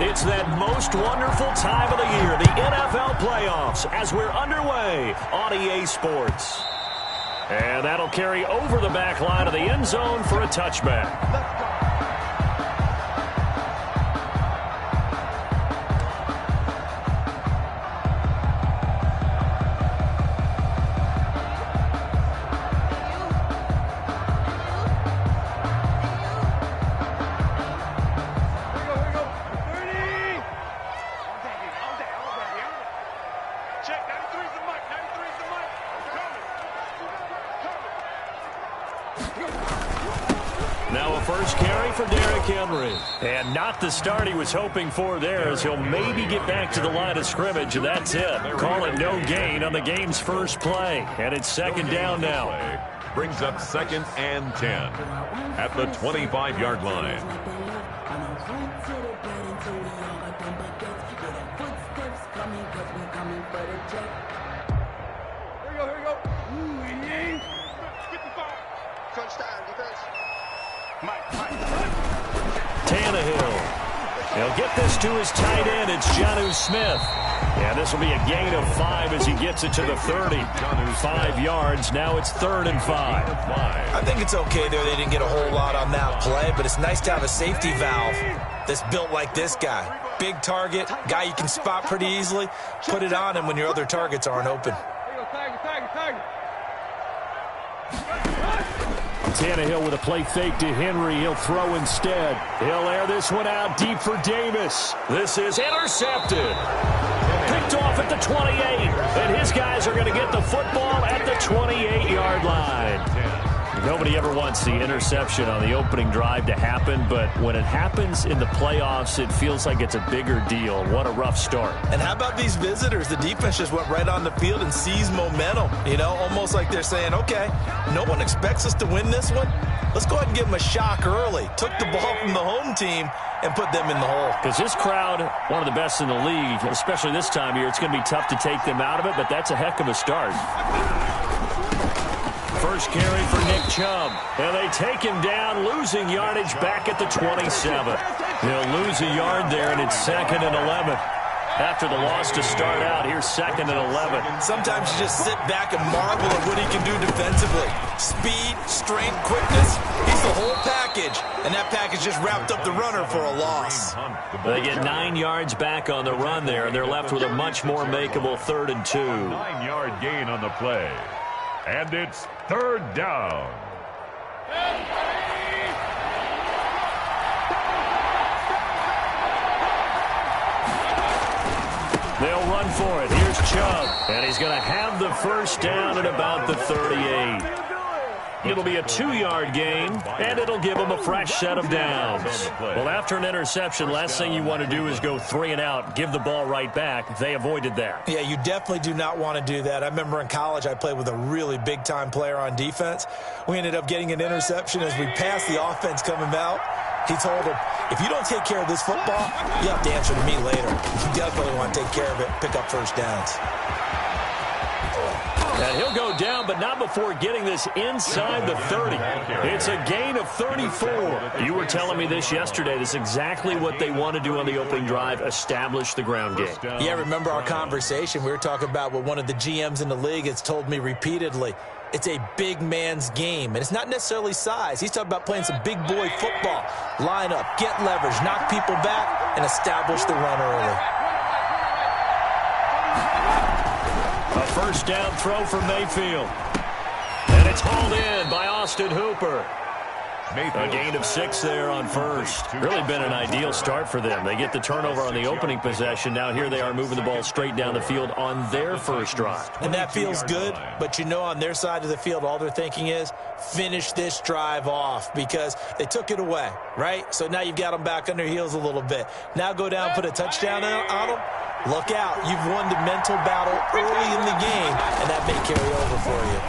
It's that most wonderful time of the year, the NFL playoffs, as we're underway on EA Sports. And that'll carry over the back line of the end zone for a touchback. Now a first carry for Derrick Henry. And not the start he was hoping for there, as he'll maybe get back to the line of scrimmage, and that's it. Call it no gain on the game's first play. And it's second down now. Brings up 2nd and 10 at the 25-yard line. Here we go. Ooh, touchdown defense. Tannehill. He'll get this to his tight end. It's Jonnu Smith. Yeah, this will be a gain of 5 as he gets it to the 30. 5 yards. Now it's 3rd and 5. I think it's okay there. They didn't get a whole lot on that play, but it's nice to have a safety valve that's built like this guy. Big target, guy you can spot pretty easily. Put it on him when your other targets aren't open. Tannehill with a play fake to Henry. He'll throw instead. He'll air this one out deep for Davis. This is intercepted. Picked off at the 28. And his guys are going to get the football at the 28-yard line. Nobody ever wants the interception on the opening drive to happen, but when it happens in the playoffs, it feels like it's a bigger deal. What a rough start. And how about these visitors? The defense just went right on the field and seized momentum. You know, almost like they're saying, okay, no one expects us to win this one. Let's go ahead and give them a shock early. Took the ball from the home team and put them in the hole. Because this crowd, one of the best in the league, especially this time of year, it's going to be tough to take them out of it, but that's a heck of a start. First carry for Nick Chubb. And they take him down, losing yardage back at the 27. He'll lose a yard there, and it's 2nd and 11. After the loss to start out, here's 2nd and 11. Sometimes you just sit back and marvel at what he can do defensively. Speed, strength, quickness. He's the whole package. And that package just wrapped up the runner for a loss. They get 9 yards back on the run there, and they're left with a much more makeable 3rd and 2. 9-yard gain on the play. And it's 3rd down. They'll run for it. Here's Chubb. And he's going to have the first down at about the 38. It'll be a 2-yard gain, and it'll give them a fresh set of downs. Well, after an interception, last thing you want to do is go 3 and out, give the ball right back. They avoided that. Yeah, you definitely do not want to do that. I remember in college I played with a really big-time player on defense. We ended up getting an interception as we passed the offense coming out. He told him, if you don't take care of this football, you have to answer to me later. You definitely want to take care of it, pick up first downs. And he'll go down, but not before getting this inside the 30. It's a gain of 34. You were telling me this yesterday. This is exactly what they want to do on the opening drive, establish the ground game. Yeah, remember our conversation? We were talking about what one of the GMs in the league has told me repeatedly. It's a big man's game, and it's not necessarily size. He's talking about playing some big boy football. Line up, get leverage, knock people back, and establish the run early. A first down throw for Mayfield. And it's hauled in by Austin Hooper. A gain of 6 there on first. Really been an ideal start for them. They get the turnover on the opening possession. Now here they are moving the ball straight down the field on their first drive. And that feels good, but you know on their side of the field, all they're thinking is finish this drive off because they took it away, right? So now you've got them back on their heels a little bit. Now go down, put a touchdown on them. Look out. You've won the mental battle early in the game, and that may carry over for you.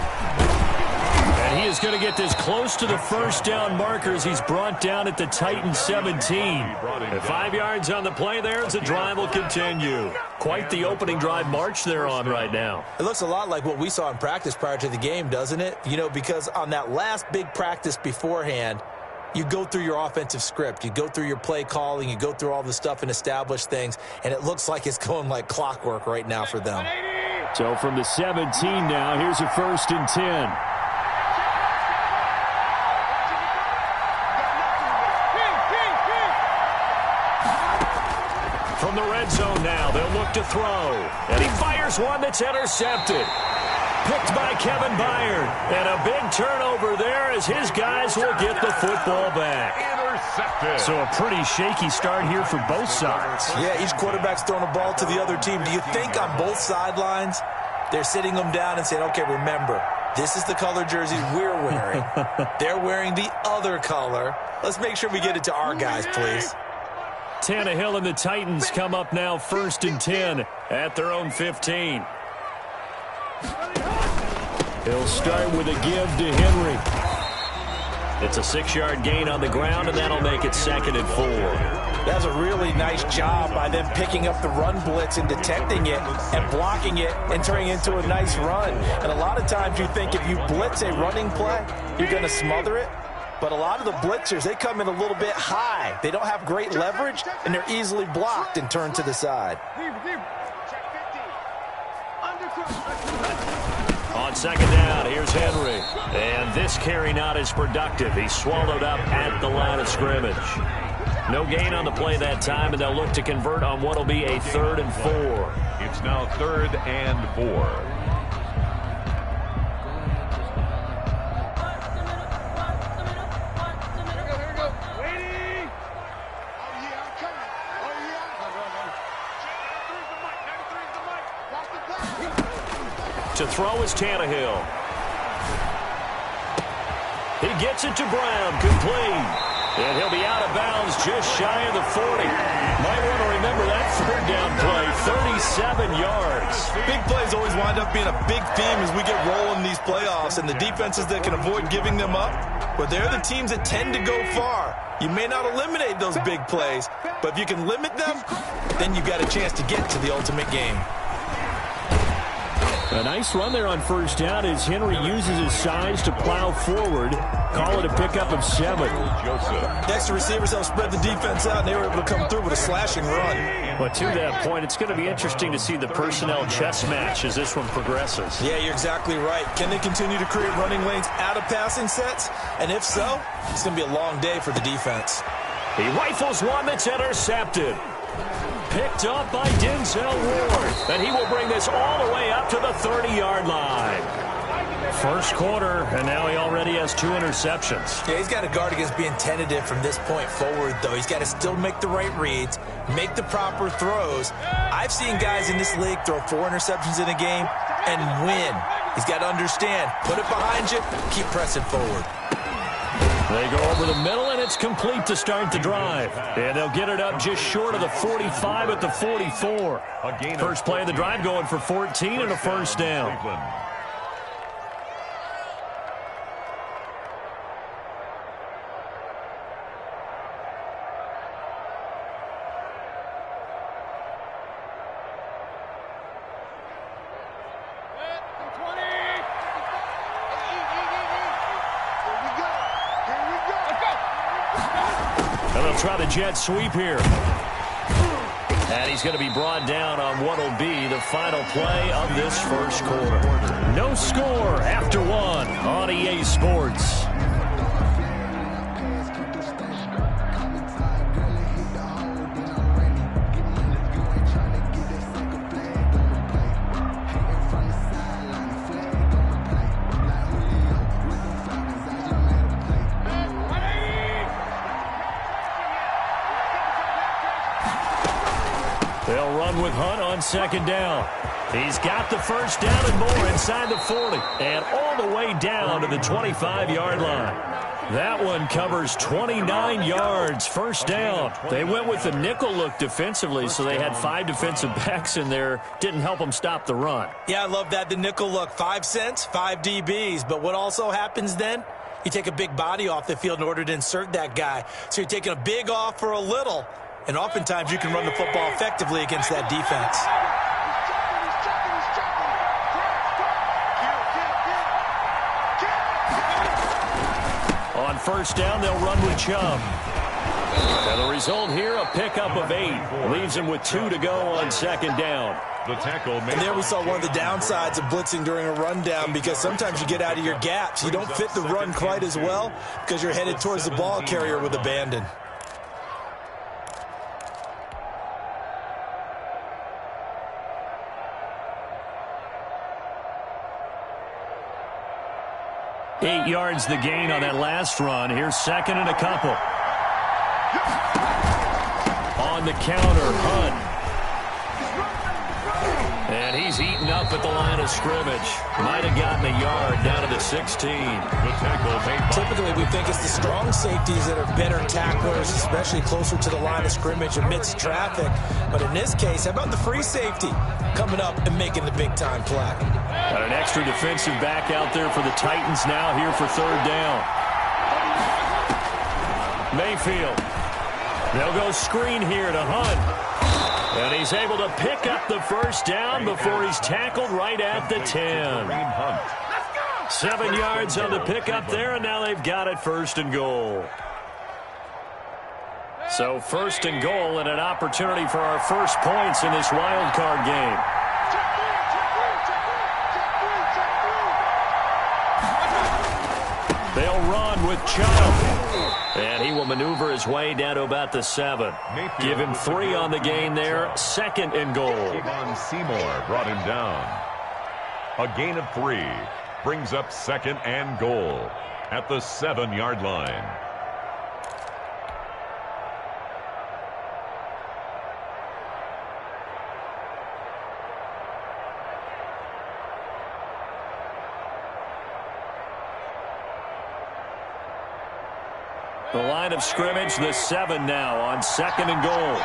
And he is going to get this close to the first down markers. He's brought down at the Titans 17. And 5 yards on the play there as the drive will continue. Quite the opening drive march they're on right now. It looks a lot like what we saw in practice prior to the game, doesn't it? You know, because on that last big practice beforehand, you go through your offensive script. You go through your play calling. You go through all the stuff and establish things, and it looks like it's going like clockwork right now for them. So from the 17 now, here's a 1st and 10. From the red zone now, they'll look to throw. And he fires one that's intercepted. Picked by Kevin Byard. And a big turnover there as his guys will get the football back. Intercepted. So a pretty shaky start here for both sides. Yeah, each quarterback's throwing a ball to the other team. Do you think on both sidelines they're sitting them down and saying, okay, remember, this is the color jersey we're wearing. They're wearing the other color. Let's make sure we get it to our guys, please. Tannehill and the Titans come up now 1st and 10 at their own 15. He'll start with a give to Henry. It's a 6-yard gain on the ground, and that'll make it 2nd and 4. That's a really nice job by them picking up the run blitz and detecting it and blocking it and turning it into a nice run. And a lot of times you think if you blitz a running play, you're going to smother it. But a lot of the blitzers, they come in a little bit high. They don't have great leverage, and they're easily blocked and turned to the side. On 2nd down, here's Henry. And this carry not as productive. He's swallowed up at the line of scrimmage. No gain on the play that time, and they'll look to convert on what will be a 3rd and 4. It's now 3rd and 4. To throw is Tannehill. He gets it to Brown, complete. And he'll be out of bounds just shy of the 40. Might want to remember that 3rd down play, 37 yards. Big plays always wind up being a big theme as we get rolling these playoffs, and the defenses that can avoid giving them up, but they're the teams that tend to go far. You may not eliminate those big plays, but if you can limit them, then you've got a chance to get to the ultimate game. A nice run there on 1st down as Henry uses his size to plow forward. Call it a pickup of 7. Next, the receivers help spread the defense out, and they were able to come through with a slashing run. But to that point, it's going to be interesting to see the personnel chess match as this one progresses. Yeah, you're exactly right. Can they continue to create running lanes out of passing sets? And if so, it's going to be a long day for the defense. He rifles one that's intercepted. Picked up by Denzel Ward. And he will bring this all the way up to the 30-yard line. First quarter, and now he already has 2 interceptions. Yeah, he's got to guard against being tentative from this point forward, though. He's got to still make the right reads, make the proper throws. I've seen guys in this league throw 4 interceptions in a game and win. He's got to understand, put it behind you, keep pressing forward. They go over the middle, and it's complete to start the drive. And they'll get it up just short of the 45 at the 44. First play of the drive going for 14 and a 1st down. And they'll try the jet sweep here. And he's going to be brought down on what will be the final play of this first quarter. No score after 1 on EA Sports. They'll run with Hunt on 2nd down. He's got the 1st down and more inside the 40 and all the way down to the 25-yard line. That one covers 29 yards, 1st down. They went with the nickel look defensively, so they had 5 defensive backs in there. Didn't help them stop the run. Yeah, I love that, the nickel look. 5 cents, 5 DBs. But what also happens then? You take a big body off the field in order to insert that guy. So you're taking a big off for a little. And oftentimes you can run the football effectively against that defense. On first down, they'll run with Chubb. And the result here, a pickup of 8. Leaves him with 2 to go on second down. The tackle made. And there we saw one of the downsides of blitzing during a rundown, because sometimes you get out of your gaps. You don't fit the run quite as well because you're headed towards the ball carrier with abandon. Eight yards the gain on that last run. Here's second and a couple. On the counter, Hunt. And he's eaten up at the line of scrimmage. Might have gotten a yard down to the 16. The tackle made. Typically, we think it's the strong safeties that are better tacklers, especially closer to the line of scrimmage amidst traffic. But in this case, how about the free safety coming up and making the big-time play? Got an extra defensive back out there for the Titans now here for third down. Mayfield. They'll go screen here to Hunt. And he's able to pick up the first down before he's tackled right at the 10. 7 yards on the pickup there, and now they've got it first and goal. So first and goal and an opportunity for our first points in this wild card game. They'll run with Chubb. And he will maneuver his way down to about the 7. Give him 3 on the gain there. Second and goal. Kevon Seymour brought him down. A gain of 3 brings up second and goal at the 7-yard line. The line of scrimmage, the 7 now on second and goal.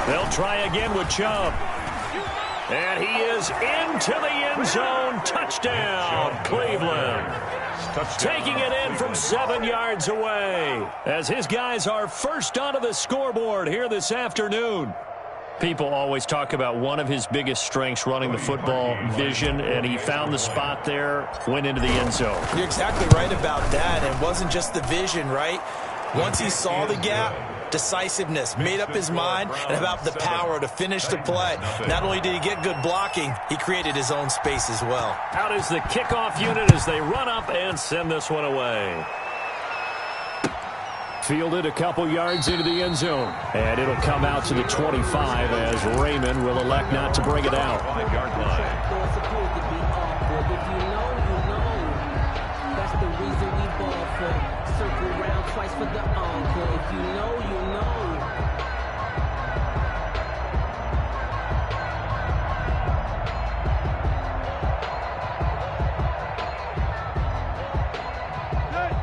They'll try again with Chubb. And he is into the end zone. Touchdown, Cleveland. Taking it in from 7 yards away as his guys are first onto the scoreboard here this afternoon. People always talk about one of his biggest strengths running the football, vision, and he found the spot there, went into the end zone. You're exactly right about that. It wasn't just the vision, right? Once he saw the gap, decisiveness, made up his mind, and about the power to finish the play. Not only did he get good blocking, he created his own space as well. Out is the kickoff unit as they run up and send this one away. Fielded a couple yards into the end zone. And it'll come out to the 25 as Raymond will elect not to bring it out. 5-yard line. That's the reason we ball for. Circle around twice for the encore. If you know, you know.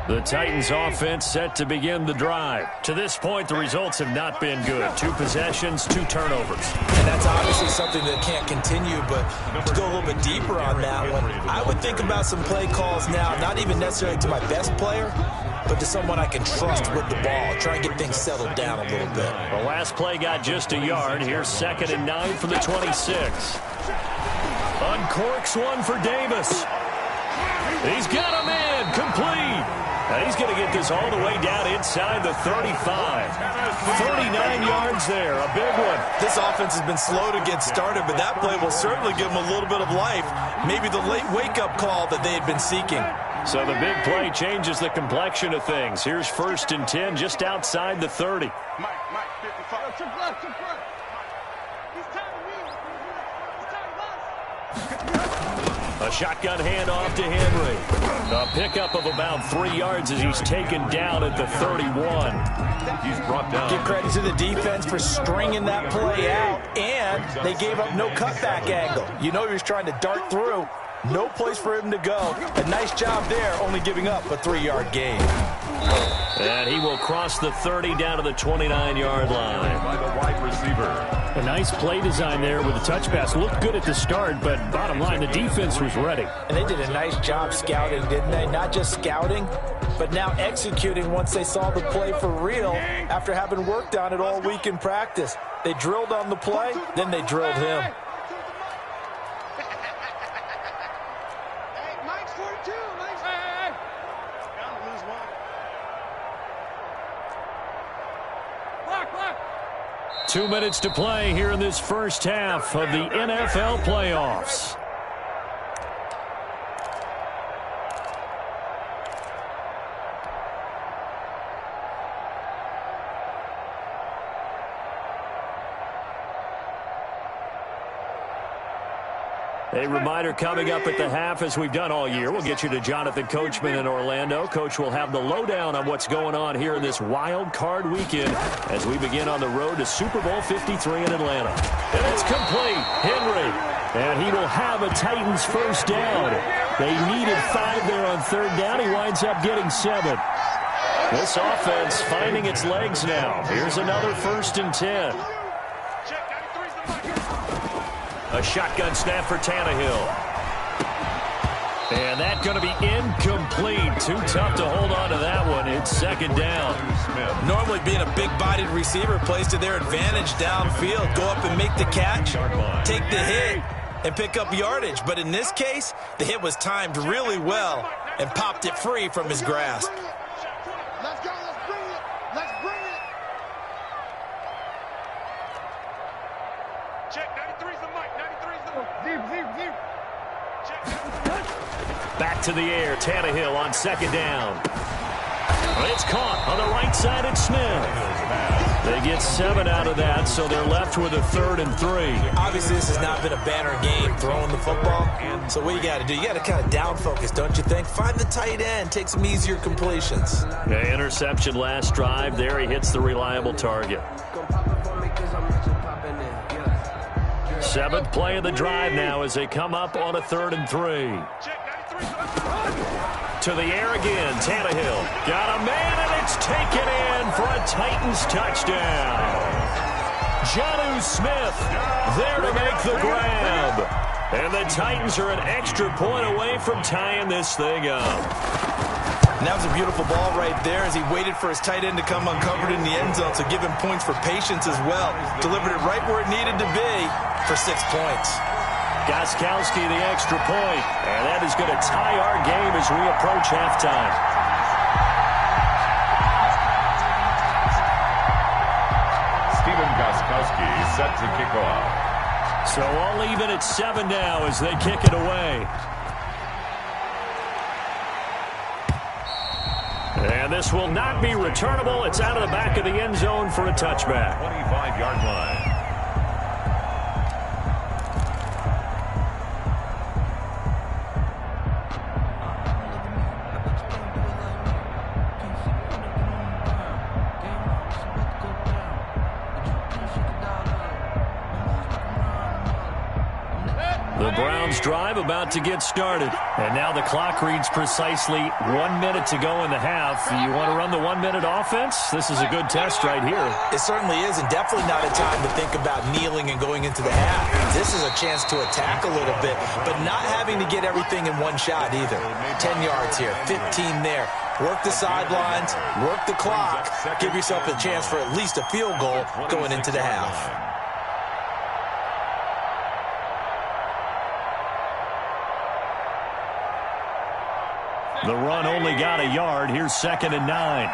The Titans offense set to begin the drive. To this point, the results have not been good. 2 possessions, 2 turnovers. And that's obviously something that can't continue, but to go a little bit deeper on that one, I would think about some play calls now, not even necessarily to my best player, but to someone I can trust with the ball. Try and get things settled down a little bit. The last play got just a yard. Here's second and 9 from the 26. Uncorks one for Davis. He's got him in, complete. And he's going to get this all the way down inside the 35. 39 yards there, a big one. This offense has been slow to get started, but that play will certainly give them a little bit of life. Maybe the late wake-up call that they had been seeking. So the big play changes the complexion of things. Here's first and 10 just outside the 30. Mike, 55. To front. He's tired of me. He's tired of us. A shotgun handoff to Henry. A pickup of about 3 yards as he's taken down at the 31. He's brought down. Give credit to the defense for stringing that play out, and they gave up no cutback angle. You know he was trying to dart through. No place for him to go. A nice job there, only giving up a 3-yard gain. And he will cross the 30 down to the 29-yard line. By the wide receiver. A nice play design there with a touch pass. Looked good at the start, but bottom line, the defense was ready. And they did a nice job scouting, didn't they? Not just scouting, but now executing once they saw the play for real after having worked on it all week in practice. They drilled on the play, then they drilled him. Hey, Mike's 42. Mike's 2 minutes to play here in this first half of the NFL playoffs. A reminder coming up at the half, as we've done all year. We'll get you to Jonathan Coachman in Orlando. Coach will have the lowdown on what's going on here in this wild card weekend as we begin on the road to Super Bowl 53 in Atlanta. And it's complete. Henry. And he will have a Titans first down. They needed 5 there on third down. He winds up getting 7. This offense finding its legs now. Here's another 1st and 10. A shotgun snap for Tannehill. And that's going to be incomplete. Too tough to hold on to that one. It's 2nd down. Normally being a big-bodied receiver plays to their advantage downfield. Go up and make the catch, take the hit, and pick up yardage. But in this case, the hit was timed really well and popped it free from his grasp. Let's go. Let's bring it. Let's bring it. Check. 93's the mic. 93's the mic. Deep. Check. Back to the air. Tannehill on 2nd down. It's caught on the right side. It's Smith. They get 7 out of that, so they're left with a 3rd and 3. Obviously, this has not been a banner game throwing the football. So what you got to do, you got to kind of down focus, don't you think? Find the tight end, take some easier completions. The interception last drive. There he hits the reliable target. 7th play of the drive now as they come up on a 3rd and 3. To the air again. Tannehill got a man, and it's taken in for a Titans touchdown. Jonnu Smith there to make the grab. And the Titans are an extra point away from tying this thing up. And that was a beautiful ball right there as he waited for his tight end to come uncovered in the end zone, so give him points for patience as well. Delivered it right where it needed to be for 6 points. Gostkowski the extra point, and that is going to tie our game as we approach halftime. Stephen Gostkowski set to kick off. So all even at 7 now as they kick it away. And this will not be returnable. It's out of the back of the end zone for a touchback. 25-yard line. The Browns drive about to get started. And now the clock reads precisely 1 minute to go in the half. You want to run the 1 minute offense? This is a good test right here. It certainly is, and definitely not a time to think about kneeling and going into the half. This is a chance to attack a little bit, but not having to get everything in one shot either. 10 yards here, 15 there. Work the sidelines, work the clock. Give yourself a chance for at least a field goal going into the half. The run only got a yard. Here's 2nd and 9.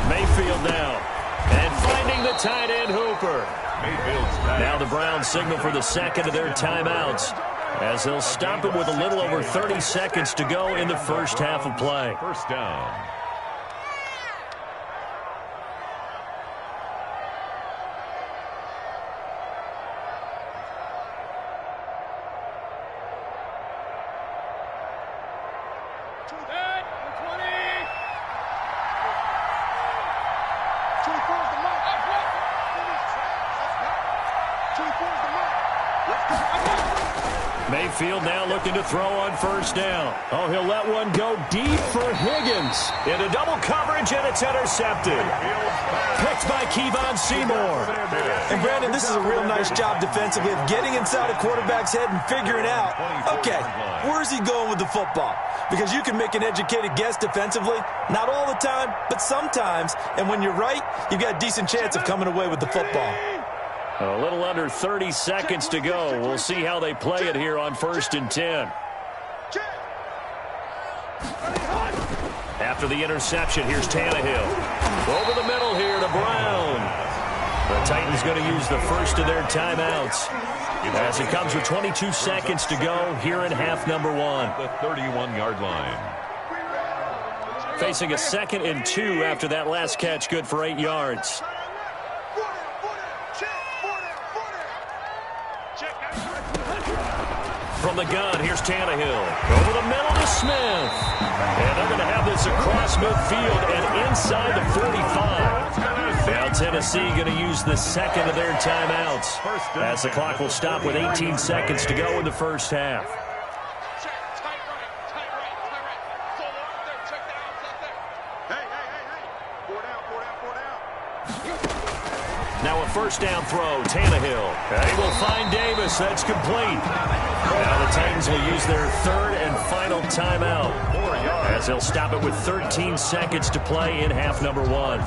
Mayfield now. And finding the tight end, Hooper. Now the Browns signal for the 2nd of their timeouts as they'll stop it with a little over 30 seconds to go in the first half of play. 1st down. Mayfield now looking to throw on 1st down. Oh, he'll let one go deep for Higgins. Into double coverage, and it's intercepted. Picked by Kevon Seymour. And, Brandon, this is a real nice job defensively of getting inside a quarterback's head and figuring out, okay, where's he going with the football? Because you can make an educated guess defensively. Not all the time, but sometimes. And when you're right, you've got a decent chance of coming away with the football. A little under 30 seconds to go. We'll see how they play it here on 1st and 10. After the interception, here's Tannehill. Over the middle here to Brown. The Titans going to use the first of their timeouts as it comes with 22 seconds to go here in half number one. The 31-yard line. Facing a 2nd and 2 after that last catch, good for 8 yards. From the gun, here's Tannehill. Over the middle to Smith. And they're going to have this across midfield and inside the 45. Now Tennessee going to use the 2nd of their timeouts as the clock will stop with 18 seconds to go in the first half. Now a first down throw, Tannehill. He will find Davis. That's complete. Now the Titans will use their 3rd and final timeout as they'll stop it with 13 seconds to play in half number one.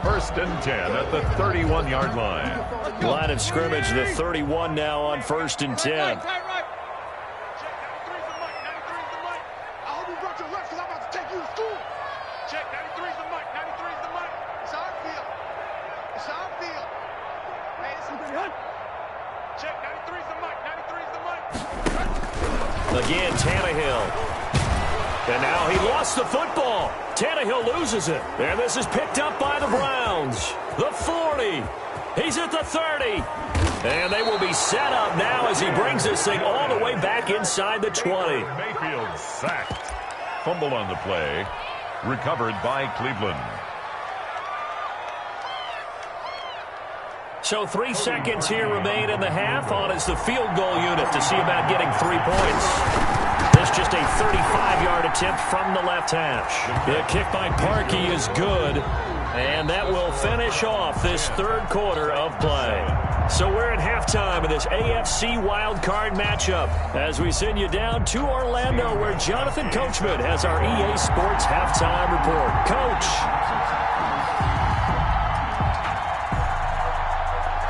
1st and 10 at the 31-yard line. Line of scrimmage, the 31 now on 1st and 10. Again, Tannehill. And now he lost the football. Tannehill loses it. And this is picked up by the Browns. The 40. He's at the 30. And they will be set up now as he brings this thing all the way back inside the 20. Mayfield sacked. Fumble on the play. Recovered by Cleveland. So 3 seconds here remain in the half on as the field goal unit to see about getting 3 points. This just a 35-yard attempt from the left hash. The kick by Parkey is good, and that will finish off this 3rd quarter of play. So we're at halftime of this AFC wildcard matchup as we send you down to Orlando where Jonathan Coachman has our EA Sports halftime report. Coach.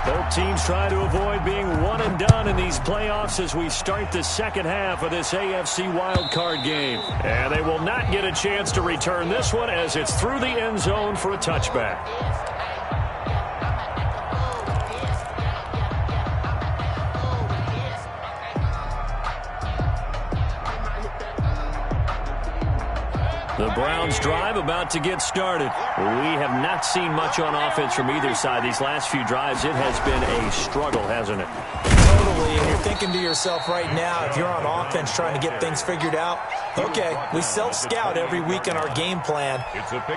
Both teams try to avoid being one and done in these playoffs as we start the second half of this AFC wildcard game. And they will not get a chance to return this one as it's through the end zone for a touchback. The Browns drive about to get started. We have not seen much on offense from either side. These last few drives, it has been a struggle, hasn't it? Totally, and you're thinking to yourself right now, if you're on offense trying to get things figured out, okay, we self-scout every week in our game plan.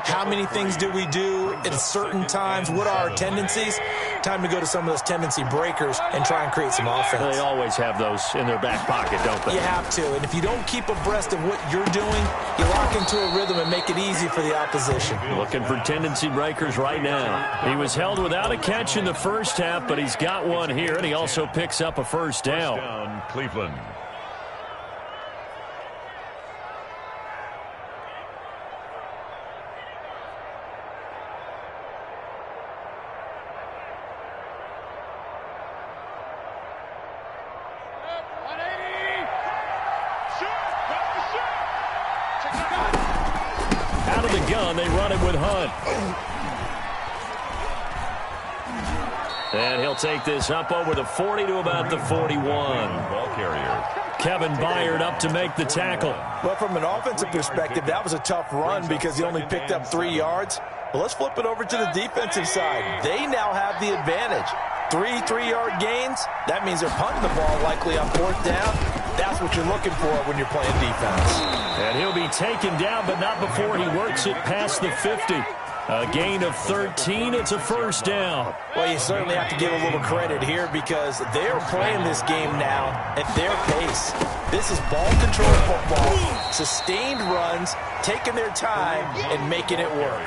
How many things do we do at certain times? What are our tendencies? Time to go to some of those tendency breakers and try and create some offense. They always have those in their back pocket, don't they? You have to, and if you don't keep abreast of what you're doing, you lock into a rhythm and make it easy for the opposition. Looking for tendency breakers right now. He was held without a catch in the first half, but he's got one here, and he also picks up a first down. Cleveland. Out of the gun, they run it with Hunt. And he'll take this up over the 40 to about the 41. Ball carrier. Kevin Byard up to make the tackle. Well, from an offensive perspective, that was a tough run because he only picked up 3 yards. Well, let's flip it over to the defensive side. They now have the advantage. 3 3-yard gains, that means they're punting the ball likely on 4th down. That's what you're looking for when you're playing defense. And he'll be taken down, but not before he works it past the 50. A gain of 13, it's a first down. Well, you certainly have to give a little credit here because they're playing this game now at their pace. This is ball control football, sustained runs, taking their time, and making it work.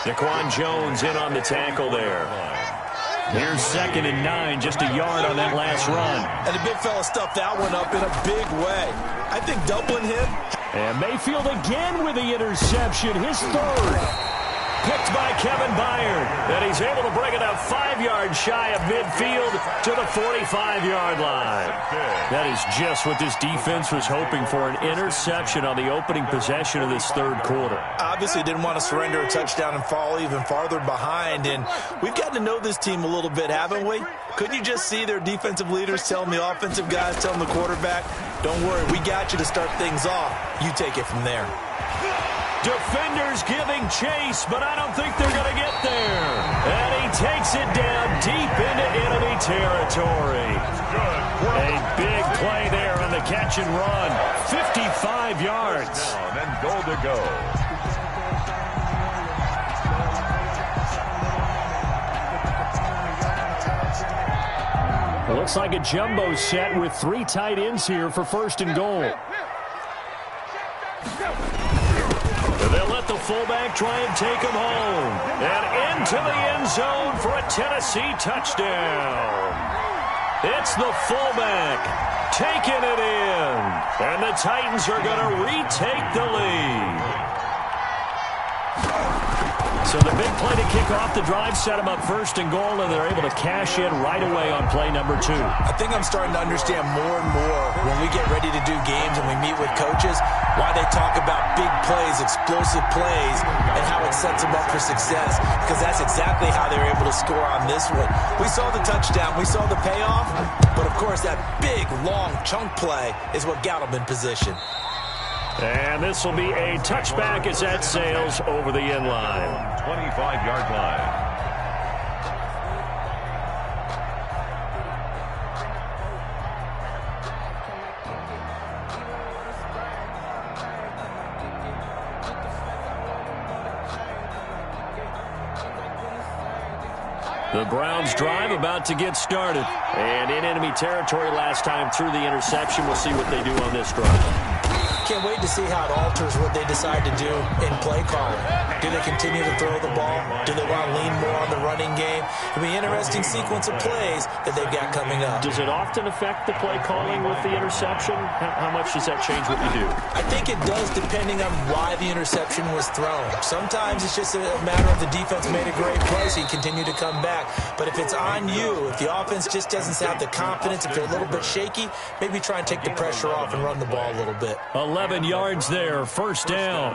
Daquan Jones in on the tackle there. Here's 2nd and 9, just a yard on that last run. And the big fella stuffed that one up in a big way. I think doubling him. And Mayfield again with the interception, his 3rd. picked by Kevin Byard. And he's able to bring it up 5 yards shy of midfield to the 45-yard line. That is just what this defense was hoping for, an interception on the opening possession of this third quarter. Obviously didn't want to surrender a touchdown and fall even farther behind. And we've gotten to know this team a little bit, haven't we? Couldn't you just see their defensive leaders telling the offensive guys, telling the quarterback, don't worry, we got you to start things off. You take it from there. Defenders giving chase, but I don't think they're going to get there. And he takes it down deep into enemy territory. A big play there on the catch and run. 55 yards. And goal to go. Looks like a jumbo set with 3 tight ends here for first and goal. They'll let the fullback try and take him home. And into the end zone for a Tennessee touchdown. It's the fullback taking it in. And the Titans are going to retake the lead. So the big play to kick off the drive set them up first and goal, and they're able to cash in right away on play number 2. I think I'm starting to understand more and more when we get ready to do games and we meet with coaches why they talk about big plays, explosive plays, and how it sets them up for success, because that's exactly how they were able to score on this one. We saw the touchdown. We saw the payoff. But, of course, that big, long chunk play is what got them in position. And this will be a touchback as that sails over the end line. 25-yard line. The Browns drive about to get started. And in enemy territory last time through the interception. We'll see what they do on this drive. Can't wait to see how it alters what they decide to do in play calling. Do they continue to throw the ball? Do they want to lean more on the running game? It'll be an interesting sequence of plays that they've got coming up. Does it often affect the play calling with the interception? How much does that change what you do? I think it does, depending on why the interception was thrown. Sometimes it's just a matter of the defense made a great play, so you continue to come back. But if it's on you, if the offense just doesn't have the confidence, if they're a little bit shaky, maybe try and take the pressure off and run the ball a little bit. 11 yards there, first down.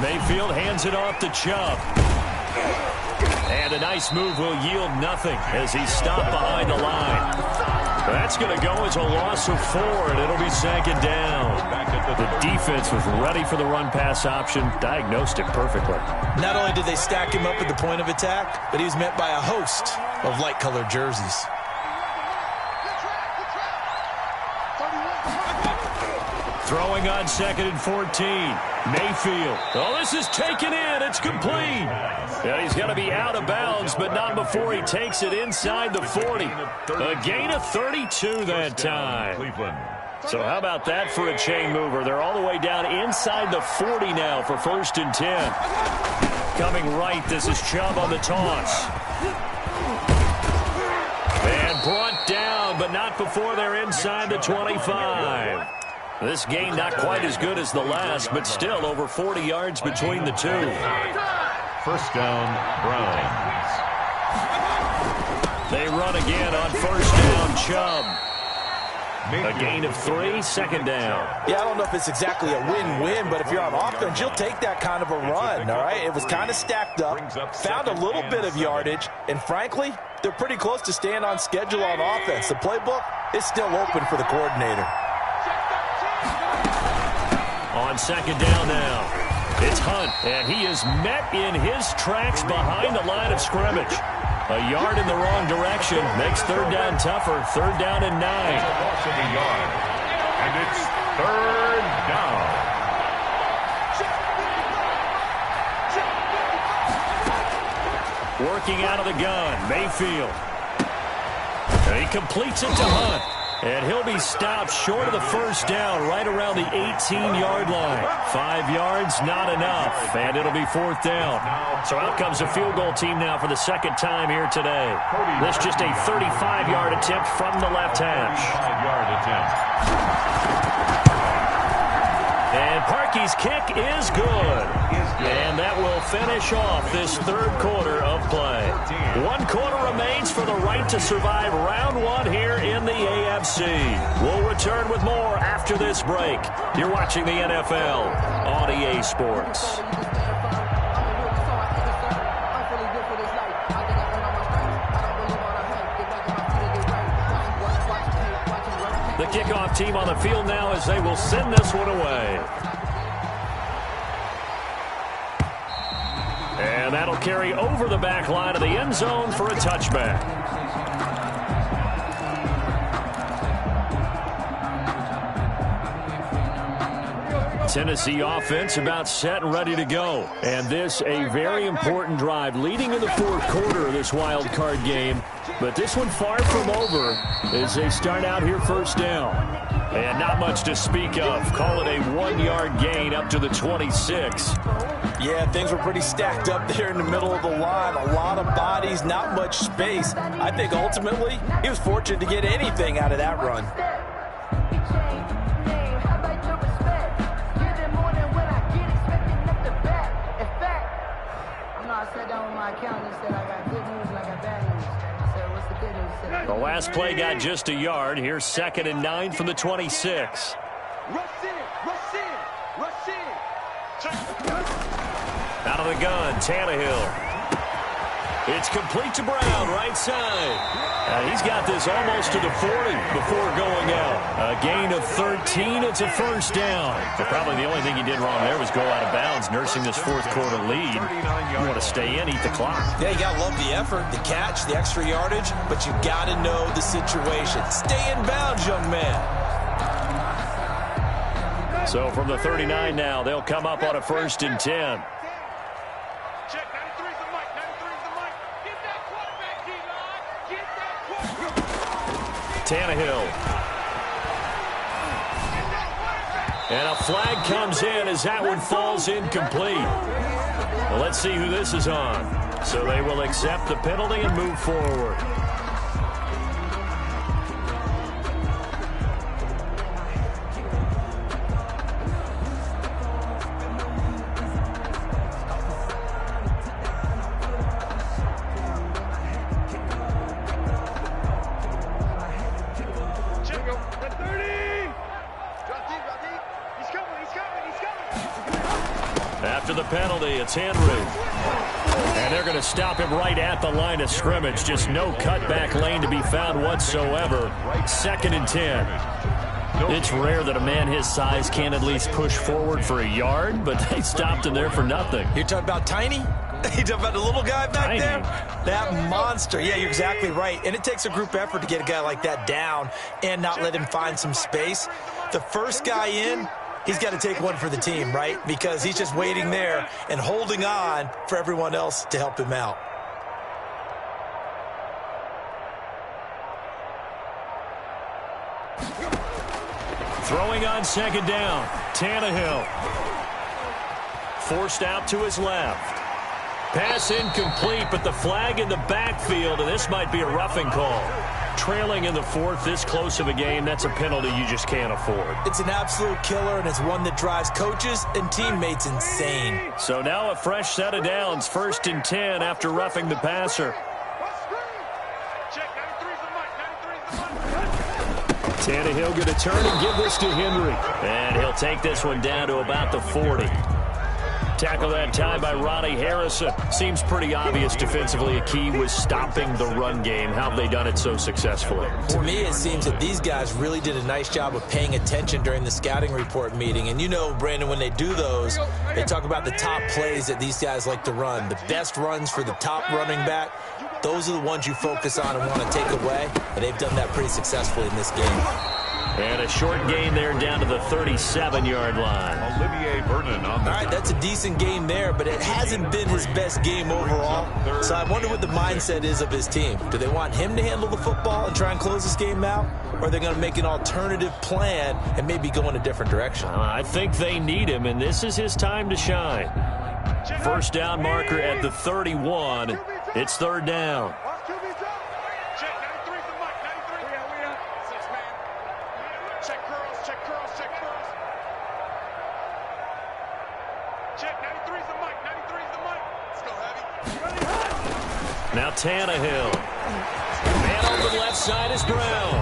Mayfield hands it off to Chubb. And a nice move will yield nothing as he's stopped behind the line. That's going to go as a loss of 4, and it'll be second down. The defense was ready for the run-pass option, diagnosed it perfectly. Not only did they stack him up at the point of attack, but he was met by a host of light-colored jerseys. Throwing on 2nd and 14. Mayfield. Oh, this is taken in. It's complete. Yeah, he's going to be out of bounds, but not before he takes it inside the 40. A gain of 32 that time. So how about that for a chain mover? They're all the way down inside the 40 now for 1st and 10. Coming right, this is Chubb on the toss. And brought down, but not before they're inside the 25. This gain not quite as good as the last, but still over 40 yards between the two. First down, Browns. They run again on first down, Chubb. A gain of 3, second down. Yeah, I don't know if it's exactly a win-win, but if you're on offense, you'll take that kind of a run, all right? It was kind of stacked up, found a little bit of yardage, and frankly, they're pretty close to staying on schedule on offense. The playbook is still open for the coordinator. On second down now, it's Hunt, and he is met in his tracks behind the line of scrimmage. A yard in the wrong direction makes third down tougher. 3rd down and 9. Loss of a yard, and it's 3rd down. Working out of the gun, Mayfield. And he completes it to Hunt. And he'll be stopped short of the first down, right around the 18-yard line. 5 yards, not enough, and it'll be 4th down. So out comes the field goal team now for the second time here today. This just a 35-yard attempt from the left hash. 35-yard attempt. And Parkey's kick is good. And that will finish off this third quarter of play. 1 quarter remains for the right to survive round 1 here in the AFC. We'll return with more after this break. You're watching the NFL on EA Sports. The kickoff team on the field now as they will send this one away. And that'll carry over the back line of the end zone for a touchback. Tennessee offense about set and ready to go. And this a very important drive leading in the fourth quarter of this wild card game. But this one far from over as they start out here first down. And not much to speak of. Call it a 1-yard gain up to the 26. Yeah, things were pretty stacked up there in the middle of the line. A lot of bodies, not much space. I think ultimately he was fortunate to get anything out of that run. The last play got just a yard. Here's 2nd and 9 from the 26. Out of the gun, Tannehill. It's complete to Brown, right side. He's got this almost to the 40 before going out. A gain of 13. It's a first down. But probably the only thing he did wrong there was go out of bounds, nursing this fourth quarter lead. You want to stay in, eat the clock. Yeah, you got to love the effort, the catch, the extra yardage, but you got to know the situation. Stay in bounds, young man. So from the 39 now, they'll come up on a 1st and 10. Tannehill. And a flag comes in as that one falls incomplete. Well, let's see who this is on. So they will accept the penalty and move forward. After the penalty, it's Henry. And they're going to stop him right at the line of scrimmage. Just no cutback lane to be found whatsoever. 2nd and 10. It's rare that a man his size can at least push forward for a yard, but they stopped him there for nothing. You're talking about Tiny? You talking about the little guy back there? That monster. Yeah, you're exactly right. And it takes a group effort to get a guy like that down and not let him find some space. The first guy in, he's got to take one for the team, right? Because he's just waiting there and holding on for everyone else to help him out. Throwing on 2nd down, Tannehill. Forced out to his left. Pass incomplete, but the flag in the backfield, and this might be a roughing call. Trailing in the 4th, this close of a game, that's a penalty you just can't afford. It's an absolute killer, and it's one that drives coaches and teammates insane. So now a fresh set of downs, 1st and 10 after roughing the passer. Tannehill going to turn and give this to Henry. And he'll take this one down to about the 40. Tackle that time by Ronnie Harrison. Seems pretty obvious defensively a key was stopping the run game. How have they done it so successfully? To me, it seems that these guys really did a nice job of paying attention during the scouting report meeting. And you know, Brandon, when they do those, they talk about the top plays that these guys like to run. The best runs for the top running back, those are the ones you focus on and want to take away. And they've done that pretty successfully in this game. And a short gain there down to the 37-yard line. Olivier Vernon on the All right, that's a decent game there, but it hasn't been his best game overall. So I wonder what the mindset is of his team. Do they want him to handle the football and try and close this game out? Or are they going to make an alternative plan and maybe go in a different direction? I think they need him, and this is his time to shine. First down marker at the 31. It's third down. Now Tannehill. Man open left side is Brown.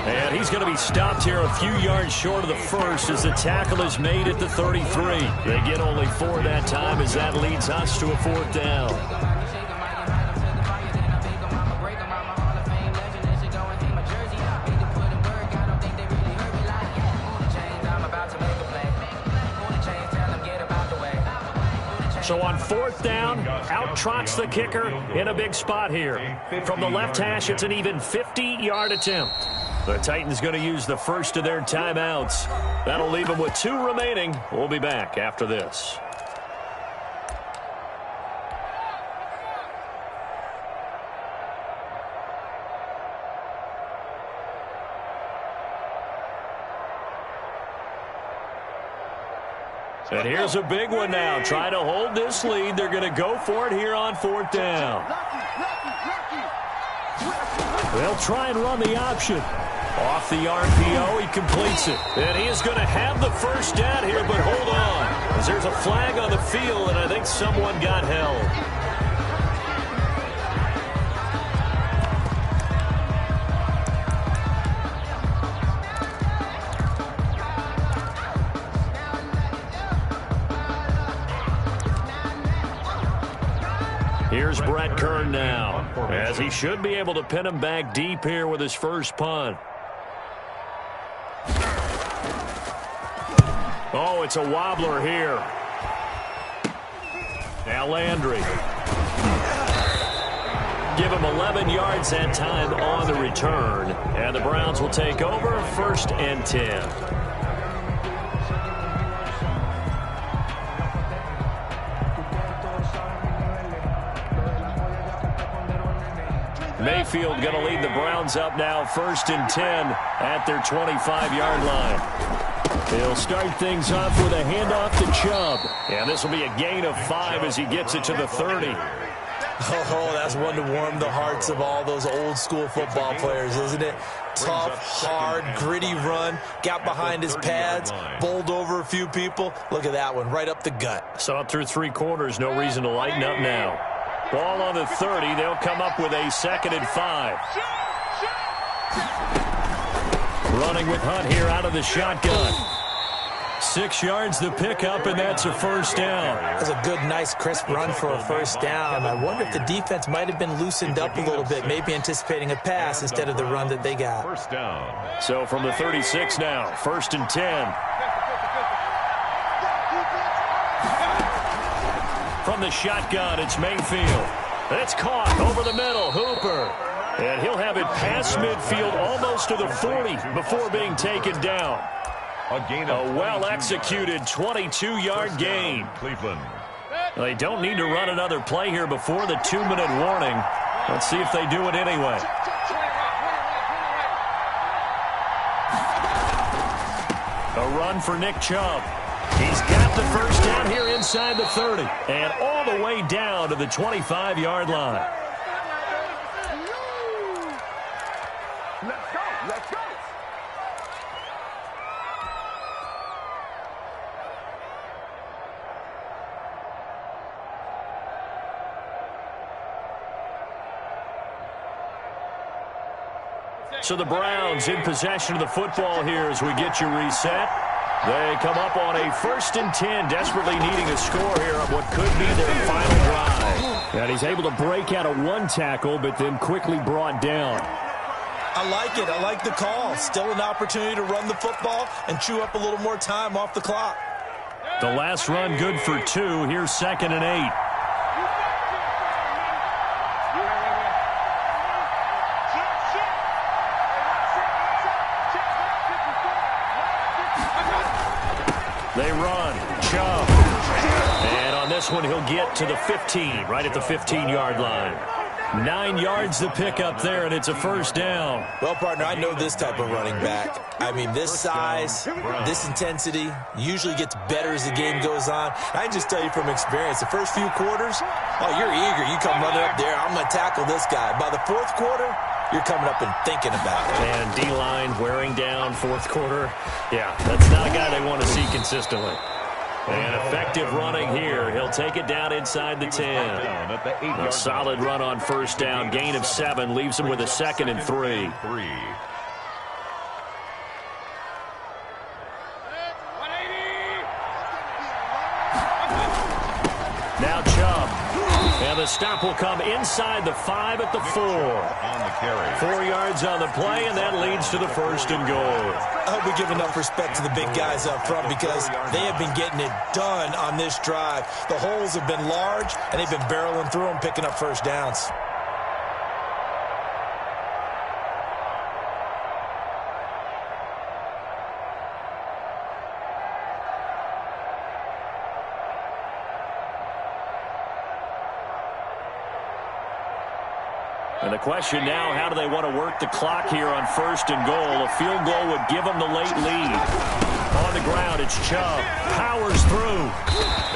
And he's going to be stopped here a few yards short of the first as the tackle is made at the 33. They get only 4 that time as that leads us to a fourth down. So on fourth down, out trots the kicker in a big spot here. From the left hash, it's an even 50-yard attempt. The Titans going to use the first of their timeouts. That'll leave them with 2 remaining. We'll be back after this. And here's a big one now. Trying to hold this lead. They're going to go for it here on fourth down. They'll try and run the option. Off the RPO, he completes it. And he is going to have the first down here, but hold on. As there's a flag on the field, and I think someone got held. Here's Brett Kern now, as he should be able to pin him back deep here with his first punt. Oh, it's a wobbler here. Now Landry. Give him 11 yards that time on the return. And the Browns will take over, 1st and 10. Mayfield going to lead the Browns up now, 1st and 10 at their 25-yard line. He'll start things off with a handoff to Chubb. And this will be a gain of 5 as he gets it to the 30. Oh, that's one to warm the hearts of all those old-school football players, isn't it? Tough, hard, gritty run. Got behind his pads, bowled over a few people. Look at that one, right up the gut. Saw it through 3 quarters. No reason to lighten up now. Ball on the 30. They'll come up with a 2nd and 5. Running with Hunt here out of the shotgun. 6 yards the pickup, and that's a first down. That's a good, nice, crisp run for a first down. I wonder if the defense might have been loosened up a little bit, maybe anticipating a pass instead of the run that they got. First down. So from the 36 now, 1st and 10. From the shotgun, it's Mayfield. It's caught over the middle. Hooper. And he'll have it past midfield almost to the 40 before being taken down. A well-executed 22-yard gain. Cleveland. They don't need to run another play here before the 2-minute warning. Let's see if they do it anyway. A run for Nick Chubb. He's got the first down here inside the 30. And all the way down to the 25-yard line. Let's go. Let's go. So the Browns in possession of the football here as we get you reset. They come up on a 1st and 10, desperately needing a score here on what could be their final drive. And he's able to break out of 1 tackle, but then quickly brought down. I like it. I like the call. Still an opportunity to run the football and chew up a little more time off the clock. The last run good for 2. Here's 2nd and 8. They run. Chubb. And on this one, he'll get to the 15, right at the 15-yard line. 9 yards to pick up there, and it's a first down. Well, partner, I know this type of running back. I mean, this size, this intensity usually gets better as the game goes on. I can just tell you from experience, the first few quarters, oh, you're eager. You come running up there, I'm going to tackle this guy. By the fourth quarter, you're coming up and thinking about it. And D-line wearing down fourth quarter. Yeah, that's not a guy they want to see consistently. And effective running here. He'll take it down inside the 10. A solid run on first down. Gain of 7 leaves him with a 2nd and 3. Now Chubb. And the stop will come inside the 5 at the 4. On the carry. 4 yards on the play, and that leads to the 1st and goal. I hope we give enough respect to the big guys up front because they have been getting it done on this drive. The holes have been large, and they've been barreling through them, picking up first downs. And the question now, how do they want to work the clock here on 1st and goal? A field goal would give them the late lead. On the ground, it's Chubb. Powers through.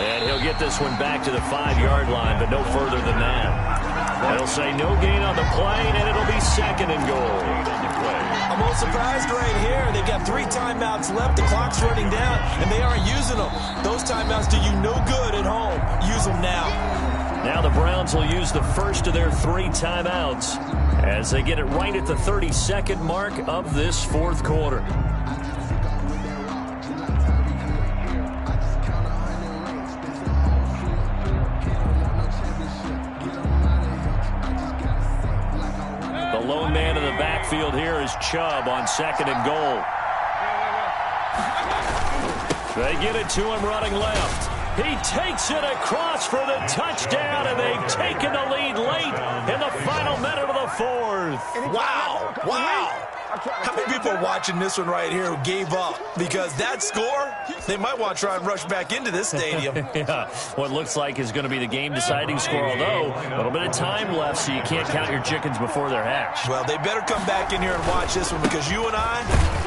And he'll get this one back to the 5-yard line, but no further than that. They'll say no gain on the play, and it'll be 2nd and goal. I'm a little surprised right here. They've got 3 timeouts left. The clock's running down, and they aren't using them. Those timeouts do you no good at home. Use them now. Now the Browns will use the first of their 3 timeouts as they get it right at the 32nd mark of this 4th quarter. The lone man in the backfield here is Chubb on 2nd and goal. They get it to him running left. He takes it across for the touchdown, and they've taken the lead late in the final minute of the 4th. Wow. Wow. How many people are watching this one right here who gave up? Because that score, they might want to try and rush back into this stadium. Yeah, what looks like is going to be the game-deciding score, although a little bit of time left, so you can't count your chickens before they're hatched. Well, they better come back in here and watch this one because you and I,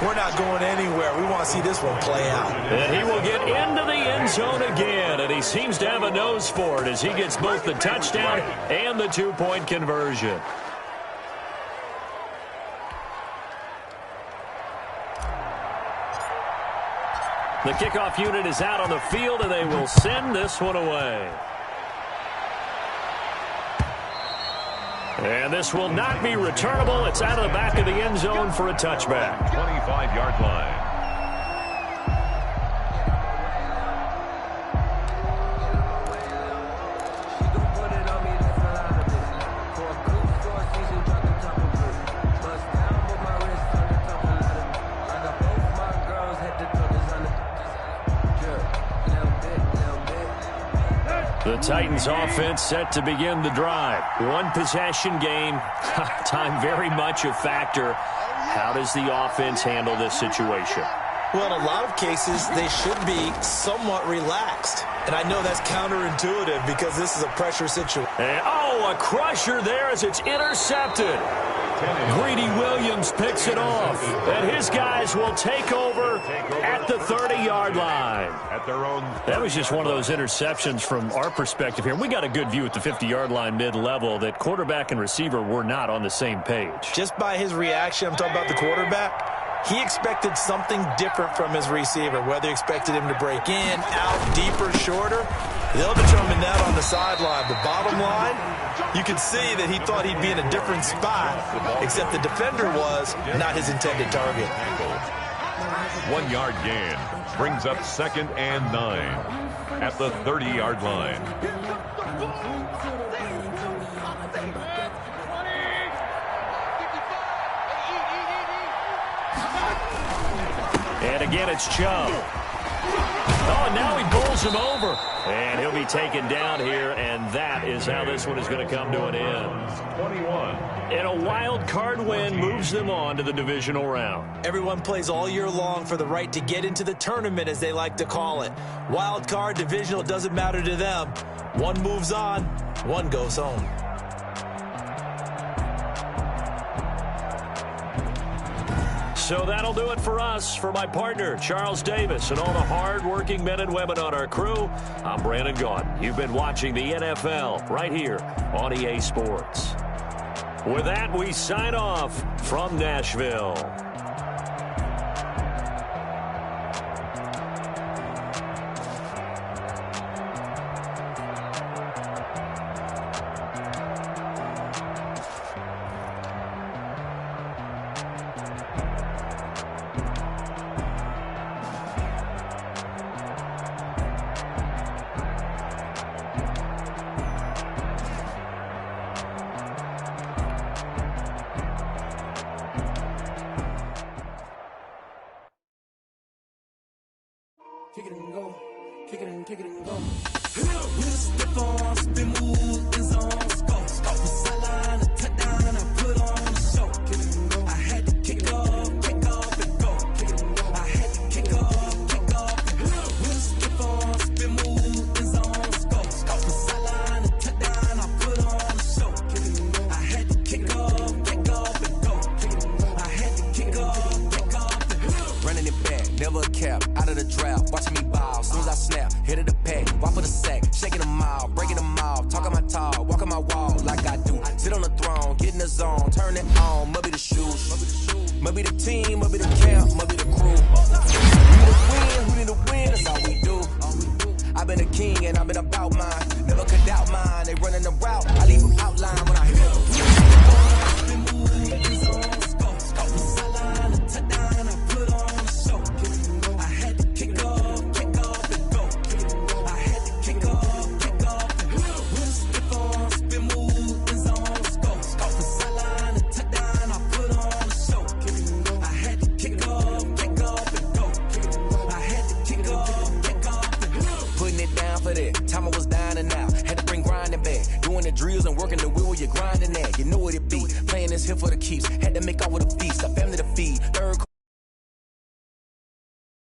we're not going anywhere. We want to see this one play out. And he will get into the end zone again, and he seems to have a nose for it as he gets both the touchdown and the 2-point conversion. The kickoff unit is out on the field, and they will send this one away. And this will not be returnable. It's out of the back of the end zone for a touchback. 25-yard line. The Titans offense set to begin the drive. 1 possession game. Time very much a factor. How does the offense handle this situation? Well, in a lot of cases, they should be somewhat relaxed. And I know that's counterintuitive because this is a pressure situation. And, a crusher there as it's intercepted. Greedy Williams picks it off. And his guys will take over at the 30-yard line. That was just one of those interceptions from our perspective here. We got a good view at the 50-yard line mid-level that quarterback and receiver were not on the same page. Just by his reaction, I'm talking about the quarterback, he expected something different from his receiver, whether he expected him to break in, out, deeper, shorter. They'll determine that on the sideline. The bottom line, you can see that he thought he'd be in a different spot, except the defender was not his intended target. 1 yard gain brings up 2nd and 9 at the 30-yard line. And again, it's Chubb. Oh, and now he bowls him over. And he'll be taken down here, and that is how this one is going to come to an end. 21. And a wild card win moves them on to the divisional round. Everyone plays all year long for the right to get into the tournament, as they like to call it. Wild card, divisional, doesn't matter to them. One moves on, one goes home. So that'll do it for us. For my partner, Charles Davis, and all the hard-working men and women on our crew, I'm Brandon Gaudin. You've been watching the NFL right here on EA Sports. With that, we sign off from Nashville. Kick it and go, kick it and go. With the ball, spin move, in zone, scope. Sideline, a touchdown, I put on the show. Kick it and go. I had to kick off and go. Kick it and go. I had to kick off and go. With the ball, spin move, in zone, scope. Sideline, a touchdown, I put on the show. Kick it and go. I had to kick off and go. Kick it and go. I had to kick off and go. Running it back, never a cap, out of the draft, watching me ball, soon as I snap, hit of the pack, walk for the sack, shaking them out, breaking them off, talking my talk, walking my wall like I do, sit on the throne, get in the zone, turn it on, must be the shoes, must be the team, must be the camp, must be the crew, who need to win, that's all we do, I've been a king and I've been about mine, never could doubt mine, they running the route, I leave them outline when I hit them. Time I was dying and out, had to bring grinding back, doing the drills and working the wheel where you're grinding at. You know what it be, playing this here for the keeps, had to make out with a feast, a family to feed, third